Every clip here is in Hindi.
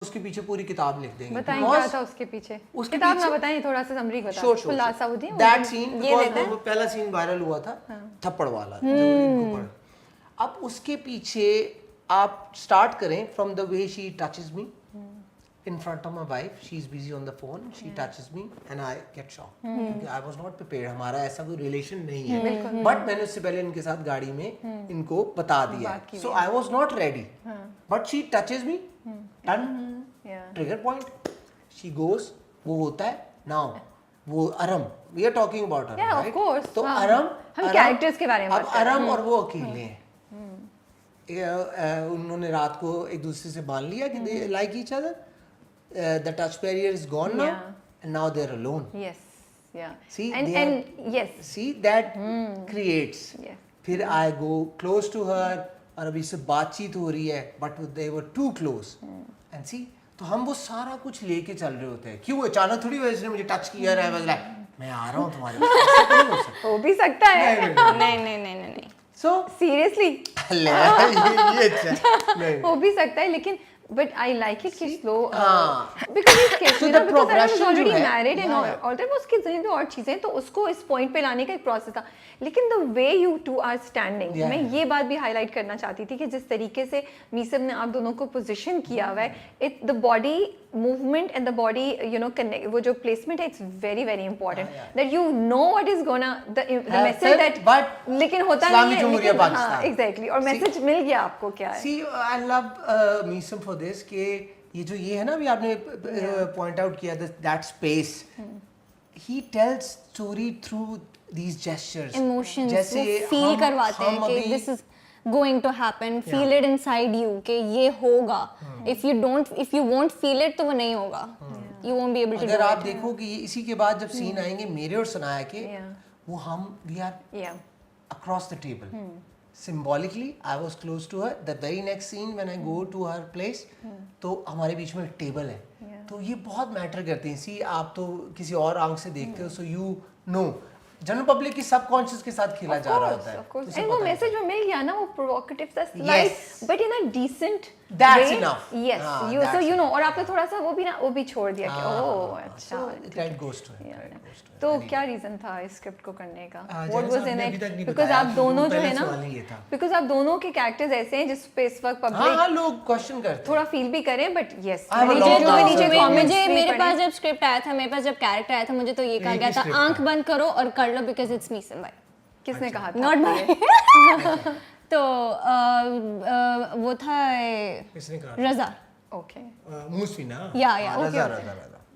उसके पीछे पूरी किताब लिख देंगे। बताएं क्या था उसके पीछे? उसके किताब पीछे ना बताएं, थोड़ा सा समरी बताएं। Sure. That scene, because पहला सीन वायरल हुआ था थप्पड़ वाला जो इनको पड़ा। अब उसके पीछे आप स्टार्ट करें from the way she touches me in front of my wife, she's busy on the phone, she touches me and I get shocked क्योंकि I was not prepared, हमारा ऐसा कोई रिलेशन नहीं है, बट मैंने उससे पहले इनके साथ गाड़ी में इनको बता दिया, so I was not ready, but she touches me, done, trigger point, she goes, वो होता है now, वो अरम, we are talking about अरम, yeah, right? of course, तो हम कैरेक्टर्स के बारे में अब अरम और वो अकेले हैं, उन्होंने रात को एक दूसरे से बांध लिया कि they like each other. The touch barrier is gone now, and now they're alone. Yes, yeah. See, and yes. See that creates. Yes. फिर I go close to her, और अभी से बातचीत हो रही है, but they were too close. And see, तो हम वो सारा कुछ लेके चल रहे होते हैं. क्यों अचानक थोड़ी वजह से मुझे टच किया रहा है, मतलब मैं आ रहा हूँ तुम्हारे पास, ऐसा तो नहीं हो सकता. हो भी सकता है. नहीं. So seriously. ये अच्छा. हो भी सकता है, लेकिन but I like it कि slow because he's kids, So you know, the because I was progression already जो है, married and yeah. all that, उसके ज़हन में और चीज़ें, तो उसको इस point पे लाने का एक process था, लेकिन the way you two are standing, Yeah. मैं ये बात भी highlight करना चाहती थी कि जिस तरीके से मीसम ने आप दोनों को position किया हुआ है, the body movement and the body, you know, connect, वो जो placement है, it's very very important, that you know what is gonna the message that, but लेकिन होता नहीं है, लेकिन हाँ exactly, और message मिल गया आपको क्या है? See, I love Meesam for this कि ये है ना, अभी आपने point out किया that space, he tells story through these gestures, emotions, जैसे वो feel करवाते हैं कि this is going to happen, feel it inside you कि ये होगा, if you won't feel it तो वो नहीं होगा, you won't be able to do it. अगर आप देखो कि इसी के बाद जब सीन आएंगे मेरे और सनाया के, वो हम we are across the table. Symbolically, I was close to her. The very next scene when I go to her place, तो हमारे बीच में टेबल है, तो ये बहुत मैटर करते हैं. सी आप तो किसी और आंख से देखते हो, so you know. General public की सबकॉन्शियस के साथ खेला जा रहा होता है. Of course. And वो मैसेज जो मिल गया ना, वो प्रोवोकेटिव था, slight, but in a decent That's way. enough. Yes, so you know, और आपने थोड़ा सा वो भी छोड़ दिया कि ओह अच्छा. That goes to it. तो क्या रीजन था इस स्क्रिप्ट को करने का? What was in it? Because आप दोनों जो है ना, because आप दोनों के कैरेक्टर्स ऐसे हैं जिस पे इस वक्त पब्लिक लोग क्वेश्चन करते हैं, थोड़ा फील भी करें, बट यस मुझे मेरे पास जब स्क्रिप्ट आया था, मेरे पास जब कैरेक्टर आया था, मुझे तो ये कहा गया था आंख बंद करो और कर लो बिकॉज इट्स मीसम भाई. किसने कहा था? नॉट भाई. तो वो था रजा. ओके. मूसी ना, या रजा.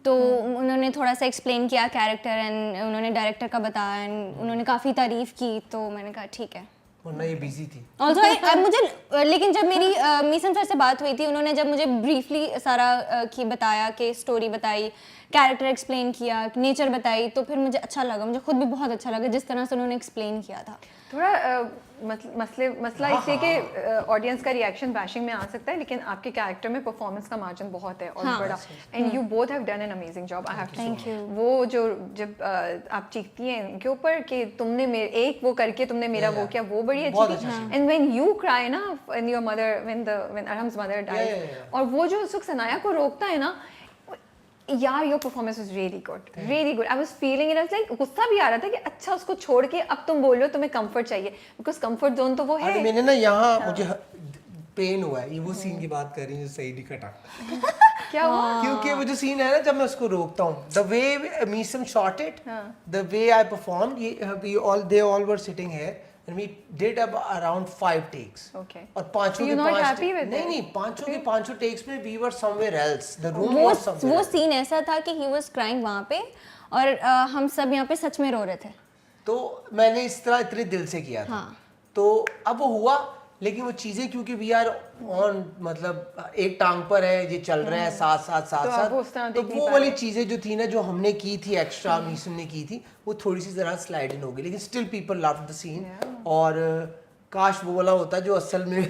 तो उन्होंने थोड़ा सा एक्सप्लेन किया कैरेक्टर एंड उन्होंने डायरेक्टर का बताया एंड उन्होंने काफ़ी तारीफ की, तो मैंने कहा ठीक है. वरना ये बिजी थी. ऑल्सो मुझे लेकिन जब मेरी मीसम सर से बात हुई थी, उन्होंने जब मुझे ब्रीफली सारा की बताया कि स्टोरी बताई, कैरेक्टर एक्सप्लेन किया, नेचर बताई, तो फिर मुझे अच्छा लगा, मुझे खुद भी बहुत अच्छा लगा जिस तरह से उन्होंने एक्सप्लेन किया था. थोड़ा मसला इसलिए कि ऑडियंस का रिएक्शन बैशिंग में आ सकता है, लेकिन आपके कैरेक्टर में परफॉर्मेंस का मार्जिन बहुत है और बड़ा, and you both have done an amazing job. I have to thank you. वो जो जब आप चीखती हैं इनके ऊपर कि तुमने एक वो करके तुमने मेरा वो किया, वो बड़ी अच्छी थी. एंड व्हेन यू क्राई ना, when your mother, when Arham's mother died, और वो जो सुख सनाया को रोकता है ना, यार your performance was really good, really good. I was feeling it, I was like, गुस्सा भी आ रहा था कि अच्छा उसको छोड़ के अब तुम बोल रहे हो तुम्हें कंफर्ट चाहिए, बिकॉज कंफर्ट जोन तो वो है. मैंने ना यहाँ मुझे पेन हुआ है, ये वो सीन की बात कर रही हूँ, सही नहीं कटा. क्या हुआ? क्योंकि वो जो सीन है ना, जब मैं उसको रोकता हूँ, the way Meesam shot it, the way I performed, they all were sitting here and we did around 5 takes. Okay. और पांचों के नहीं पांचों के पांचों takes में we were somewhere else. The room was somewhere. वो सीन ऐसा था कि he was crying वहाँ पे और हम सब यहाँ पे सच में रो रहे थे. तो मैंने इस तरह इतने दिल से किया था. तो अब वो हुआ, लेकिन वो चीजें क्योंकि वी आर ऑन, मतलब एक टांग पर है, ये चल रहा है साथ, तो वो वाली चीजें जो थी ना, जो हमने की थी एक्स्ट्रा, मीसम ने की थी, वो थोड़ी सी जरा स्लाइड इन हो गई, लेकिन still people loved the scene. और काश वो वाला होता जो असल में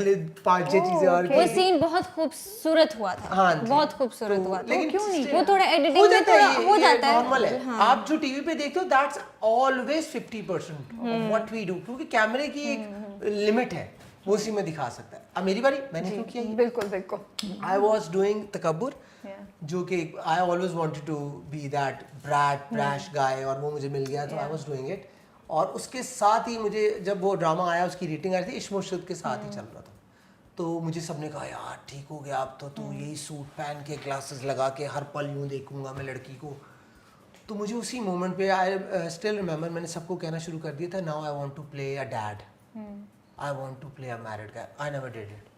5-6 चीजें और वो सीन बहुत खूबसूरत हुआ था. हाँ, बहुत खूबसूरत हुआ था. लेकिन क्यों नहीं, वो थोड़ा एडिटिंग में थोड़ा हो जाता है, नॉर्मल है. आप जो टीवी पे देखते हो, that's always 50% of what we do, क्योंकि कैमरे की एक लिमिट है. वो उसी में दिखा सकता है। अब मेरी बारी, मैंने क्यों किया ये? बिल्कुल बिल्कुल। आई वॉज डूइंग तकब्बुर, Yeah. जो कि I always wanted to be that brat brash guy, और वो मुझे मिल गया, तो आई वाज डूइंग इट। और उसके साथ ही मुझे जब वो ड्रामा आया, उसकी रेटिंग आई थी, इश्क मुर्शिद के साथ ही चल रहा था, तो मुझे सबने कहा यार ठीक हो गया अब तो तू यही सूट पहन के ग्लासेस लगा के हर पल यूँ देखूंगा मैं लड़की को। तो मुझे उसी मोमेंट पे आई स्टिल रिमेंबर, मैंने सबको कहना शुरू कर दिया था, now I want to play a dad, I want to play a married guy, I never did it.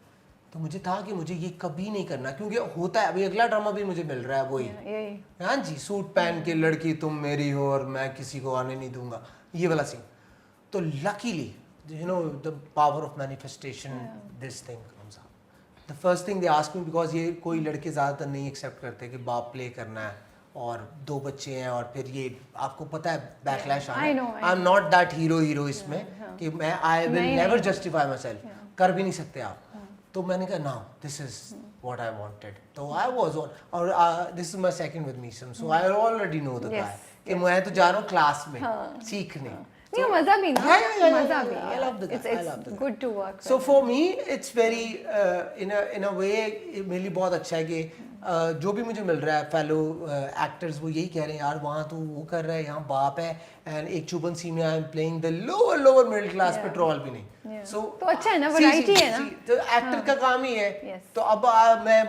तो मुझे था कि मुझे ये कभी नहीं करना, क्योंकि होता है, अभी अगला ड्रामा भी मुझे मिल रहा है वही, यही। हाँ जी, सूट पहन के लड़की तुम मेरी हो और मैं किसी को आने नहीं दूंगा, ये वाला सीन। तो luckily you know the power of manifestation, this thing comes out. The first thing they ask me, because ये कोई लड़के ज़्यादातर नहीं एक्सेप्ट करते कि बाप प्ले करना है और 2 बच्चे हैं, और फिर ये आपको पता है बैकलैश आना है। I am not that hero इसमें कि मैं I will never justify my self, कर भी नहीं सकते आप। तो मैंने कहा now this is what I wanted, तो आई वाज ऑन, और this is my second with Meesam, so I already know the guy कि मैं तो जा रहा हूँ क्लास में सीखने। नहीं, मजा भी ना, मजा भी। I love the guy. I love the guy. Good to work. So for me it's very in a way मेरे लिए बहुत अच्छा है कि जो भी मुझे मिल रहा है फेलो एक्टर्स, वो यही कह रहे हैं यार वहाँ तो वो कर रहा है, यहाँ बाप है, एंड एक चुबन सी में आई am playing the lower middle class, petrol भी नहीं। So तो अच्छा है ना, वैरायटी है ना, तो एक्टर का काम ही है। तो अब मैं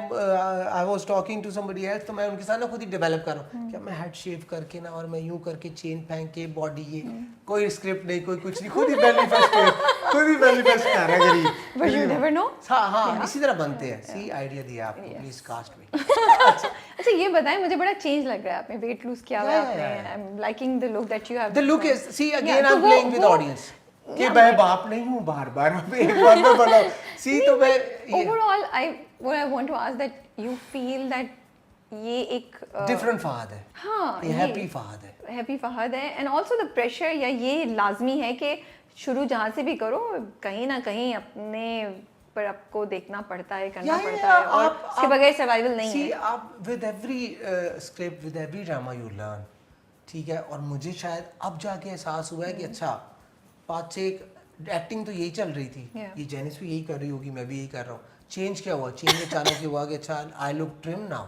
I was talking to somebody else, तो मैं उनके साथ ना खुद ही डेवलप कर रहा हूँ, क्या मैं हेड शेव करके ना, और मैं यूं करके चेन पहन के बॉडी, ये कोई स्क्रिप्ट नहीं, कोई कुछ नहीं, खुद ही मैनिफेस्ट कर रहा है गरीब। But you never know. हाँ, इसी तरह बनते हैं। सी आइडिया दिया आपको, प्लीज कास्ट मी। अच्छा ये बताएं, मुझे बड़ा चेंज लग रहा है, आपने वेट लूज किया हुआ है आपने, I am liking the look that you have. The look is, see again I am playing with audience कि मैं बाप नहीं हूँ, बार-बार अब एक बार में बनाओ। सी तो मैं overall I want to ask that you feel that ये एक डिफरेंट फहद है। हाँ, ये हैप्पी फहद है, हैप्पी फहद है, एंड आल्सो द प्रेशर, या ये लाजमी है कि शुरू जहाँ से भी करो कहीं ना कहीं अपने पर आपको देखना पड़ता है, करना पड़ता है, और उसके बगैर सर्वाइवल नहीं है। आप with every script, with every drama you learn, ठीक है। और मुझे शायद अब जाके एहसास हुआ है कि अच्छा 5-6 एक्टिंग तो यही चल रही थी, ये जेनिस भी यही कर रही होगी, मैं भी यही कर रहा हूँ। चेंज क्या हुआ? चेंज अचानक हुआ कि अच्छा I look trim now,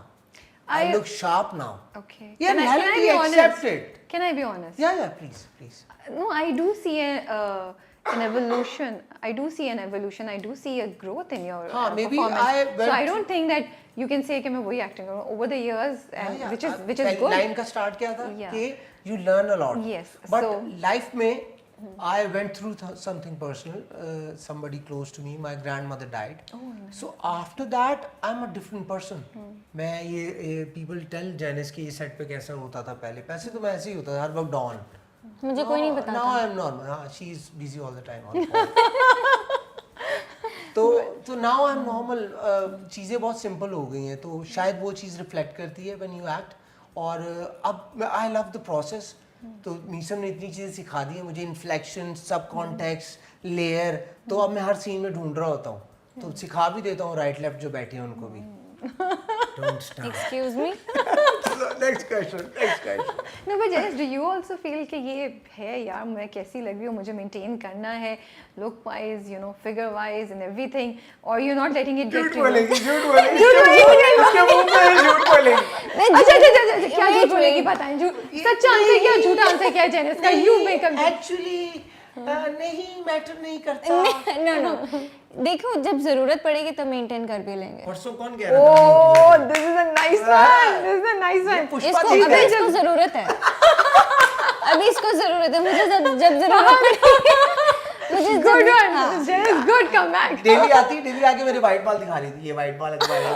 I look sharp now. Okay. Yeah, reality, accept it. Can I be honest? Yeah, please. No, I do see an evolution. I do see an evolution. I do see a growth in your maybe performance. So I don't think that you can say कि मैं वही acting करूँ over the years, and which is good. Line का start क्या था कि you learn a lot. Yes. But life में I went through something personal. Somebody close to me, my grandmother died. Oh, no. So after that, I'm a different person. मैं ये people tell Janice कि ये set पे कैसा होता था पहले, पैसे तो मैं ऐसे ही होता था हर वक्त डॉन। मुझे कोई नहीं बताता। Now I'm normal. हाँ, she is busy all the time on phone. तो now I'm normal. चीज़ें बहुत simple हो गई हैं, तो शायद वो चीज़ reflect करती है when you act. और अब I love the process. तो मीसम ने इतनी चीज़ें सिखा दी है मुझे, इन्फ्लेक्शन, सब कॉन्टेक्स्ट, लेयर, तो अब मैं हर सीन में ढूंढ रहा होता हूँ, तो सिखा भी देता हूँ राइट लेफ्ट जो बैठे हैं उनको भी। Don't stop. Excuse me. Next question. No, but Janice, do you also feel कि ये है यार, मैं कैसी लग रही हूँ, मुझे maintain करना है look wise, you know, figure wise and everything, or you're not letting it get to you? झूठ बोलेगी। इसके मुंह में झूठ बोलेगी। अच्छा, क्या झूठ बोलेगी बताएं, सच्चा आंसर क्या, झूठा आंसर क्या है Janice का? You make a Actually नहीं मैटर नहीं करता। No. देखो जब जरूरत पड़ेगी तब मेंटेन कर भी लेंगे। परसों कौन कह रहा था? Oh, this is a nice one. This is a nice one. इसको जरूरत है। अभी इसको जरूरत है, मुझे जब जरूरत पड़ेगी मुझे good one. Janice, good comeback. Daily आके मेरे व्हाइट बाल दिखा रही थी, ये व्हाइट बाल है तुम्हारे।